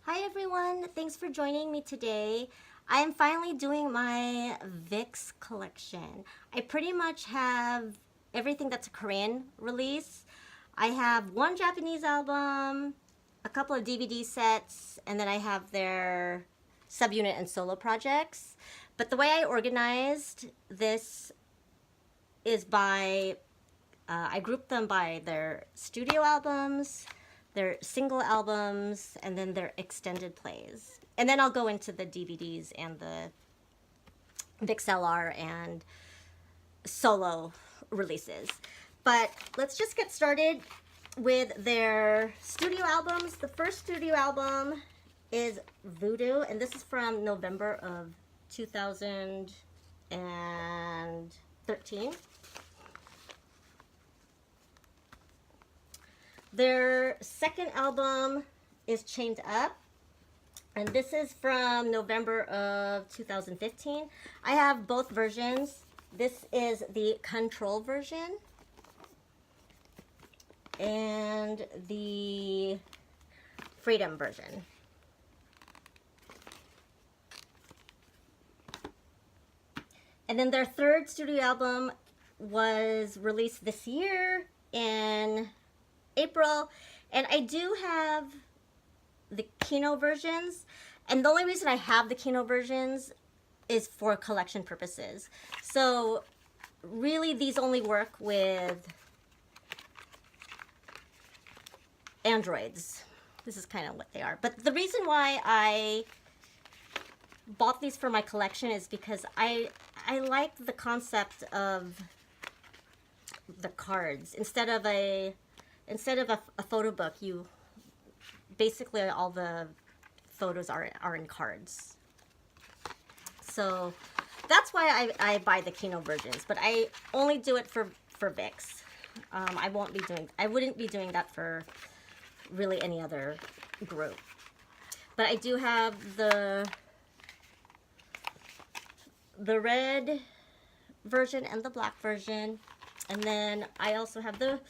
Hi everyone, thanks for joining me today. I am finally doing my VIXX collection. I pretty much have everything that's a Korean release. I have one Japanese album, a couple of DVD sets, and then I have their subunit and solo projects. But the way I organized this is by I grouped them by their studio albums, their single albums, and then their extended plays. And then I'll go into the DVDs and the VIXLR and solo releases. But let's just get started with their studio albums. The first studio album is Voodoo, and this is from November of 2013. Their second album is Chained Up, and this is from November of 2015. I have both versions. This is the Control version and the Freedom version. And then their third studio album was released this year in April, and I do have the Kino versions, and the only reason I have the Kino versions is for collection purposes. So really these only work with Androids. This is kind of what they are. But the reason why I bought these for my collection is because I like the concept of the cards. Instead of a photo book, you basically all the photos are in cards. So that's why I buy the Kino versions, but I only do it for VIXX. I wouldn't be doing that for really any other group. But I do have the red version and the black version, and then I also have the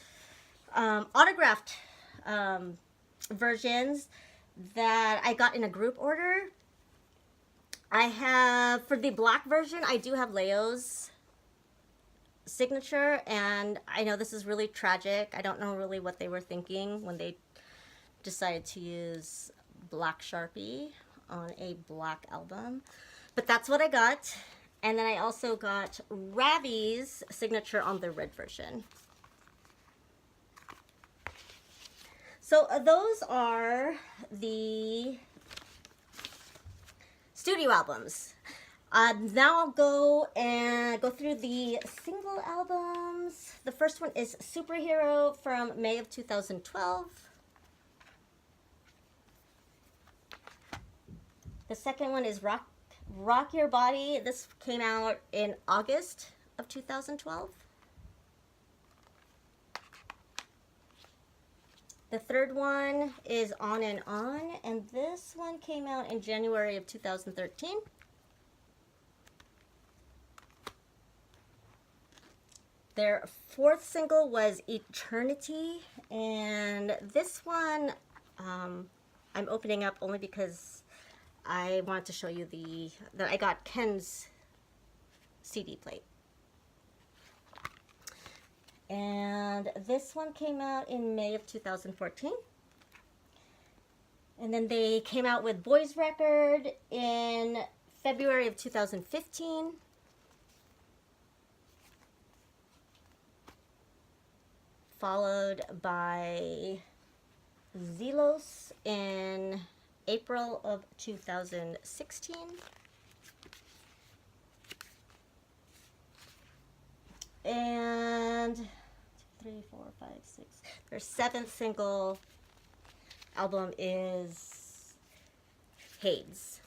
autographed versions that I got in a group order. I have, for the black version, I do have Leo's signature, and I know this is really tragic. I don't know really what they were thinking when they decided to use black Sharpie on a black album, but that's what I got. And then I also got Ravi's signature on the red version. So those are the studio albums. Now I'll go through the single albums. The first one is Superhero from May of 2012. The second one is Rock Your Body. This came out in August of 2012. The third one is On and On, and this one came out in January of 2013. Their fourth single was Eternity, and this one I'm opening up only because I wanted to show you that I got Ken's CD plate. And this one came out in May of 2014. And then they came out with Boys Record in February of 2015. Followed by Zelos in April of 2016. And 2, 3, 4, 5, 6. Their seventh single album is Hades.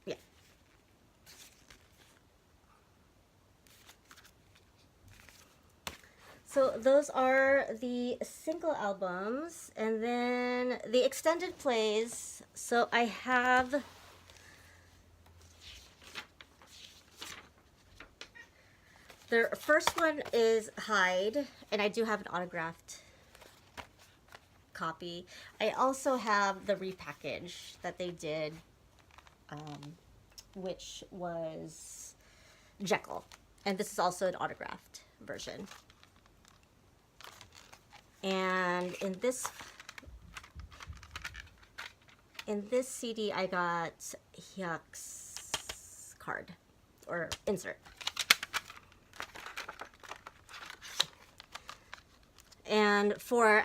Yeah. So those are the single albums, and then the extended plays. So I have their first one is Hide, and I do have an autographed copy. I also have the repackage that they did, which was Jekyll. And this is also an autographed version. And in this CD, I got VIXX card or insert. And for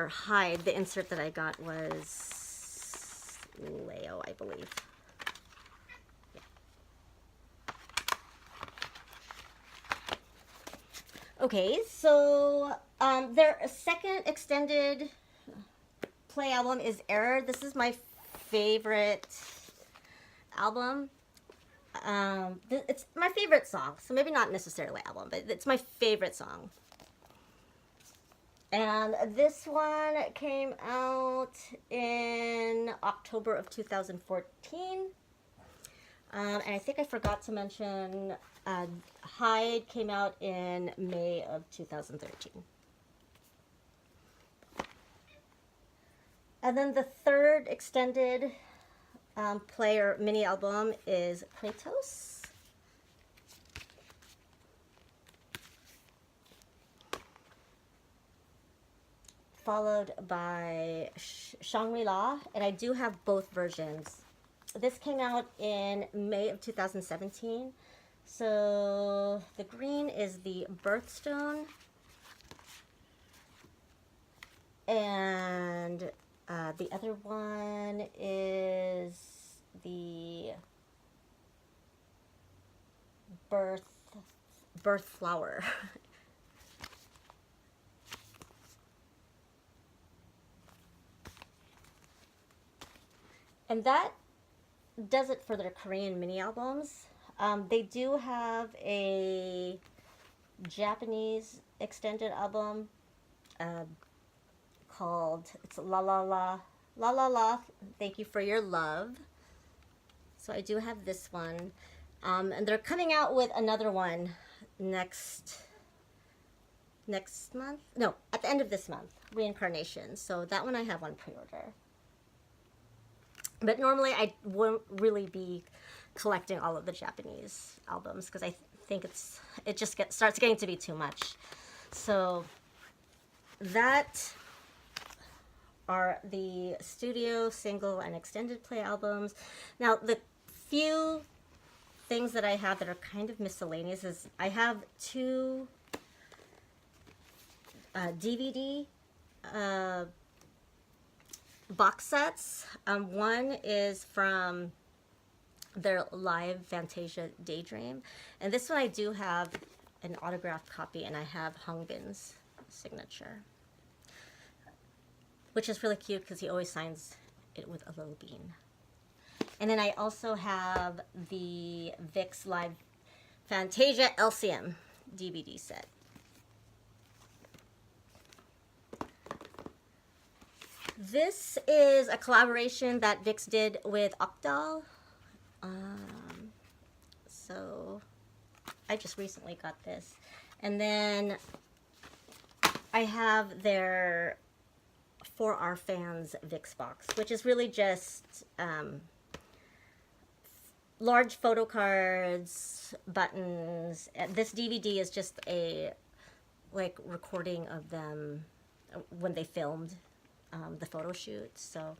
Hyde, the insert that I got was Leo, I believe. Yeah. Okay, so their second extended play album is Error. This is my favorite album. It's my favorite song, so maybe not necessarily album, but it's my favorite song. And this one came out in October of 2014. And I think I forgot to mention Hyde came out in May of 2013. And then the third extended play or mini album is Kratos. Followed by Shangri-La, and I do have both versions. This came out in May of 2017. So the green is the birthstone, and the other one is the birth flower. And that does it for their Korean mini albums. They do have a Japanese extended album called, it's La La La, La La La, Thank You for Your Love. So I do have this one. And they're coming out with another one next month? No, at the end of this month, Reincarnation. So that one I have on pre-order. But normally I won't really be collecting all of the Japanese albums because I think it just starts getting to be too much. So that are the studio, single, and extended play albums. Now the few things that I have that are kind of miscellaneous is I have two DVD box sets. One is from their live Fantasia Daydream, and this one I do have an autographed copy, and I have Hungbin's signature, which is really cute because he always signs it with a little bean. And then I also have the VIXX Live Fantasia LCM DVD set. This is a collaboration that VIXX did with Octal. So I just recently got this. And then I have their For Our Fans VIXX box, which is really just large photo cards, buttons. This DVD is just a recording of them when they filmed the photo shoot. So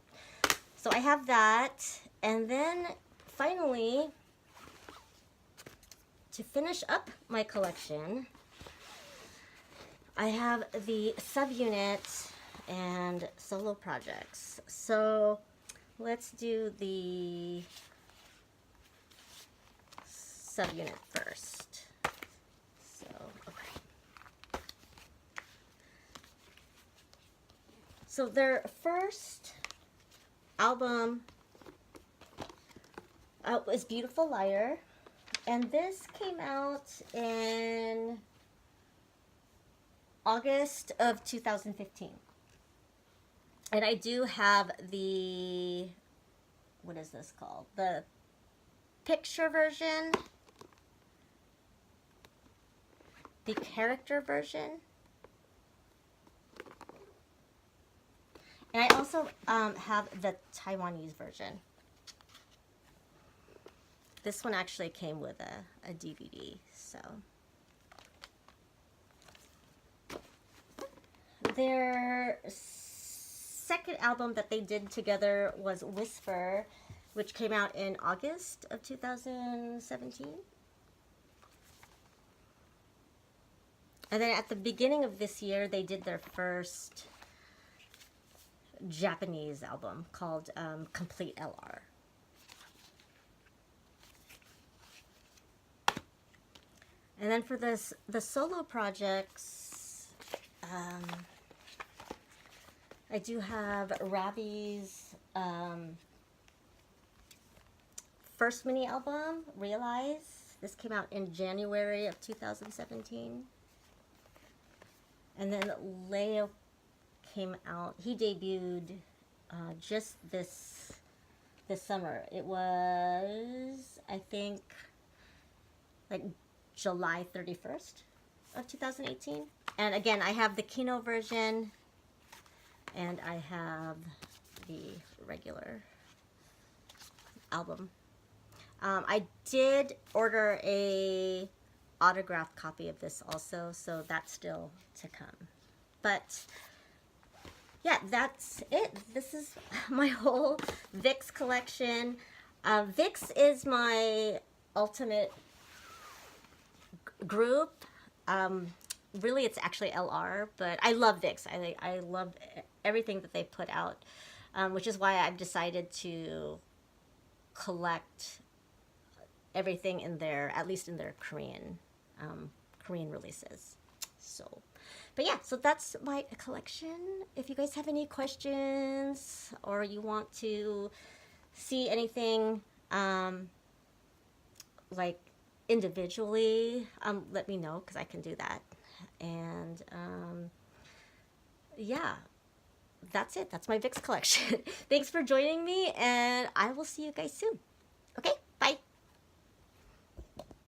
I have that, and then finally, to finish up my collection, I have the subunit and solo projects. So let's do the subunit first. So, okay. So their first album is Beautiful Liar, and this came out in August of 2015. And I do have the, what is this called? The picture version, the character version, And I also have the Taiwanese version. This one actually came with a DVD, so. Their second album that they did together was Whisper, which came out in August of 2017. And then at the beginning of this year, they did their first Japanese album called Complete LR. And then for the solo projects, I do have Ravi's first mini album, Realize. This came out in January of 2017. And then Leo came out. He debuted just this summer. It was, I think, like July 31st of 2018. And again, I have the Kino version and I have the regular album. I did order a autographed copy of this also, so that's still to come. But yeah, that's it. This is my whole VIXX collection. VIXX is my ultimate group. Really, it's actually LR, but I love VIXX. I love everything that they put out, which is why I've decided to collect everything in their, at least in their Korean releases. So, but yeah, so that's my collection. If you guys have any questions or you want to see anything like individually, let me know because I can do that. And yeah, that's it. That's my VIXX collection. Thanks for joining me, and I will see you guys soon. Okay?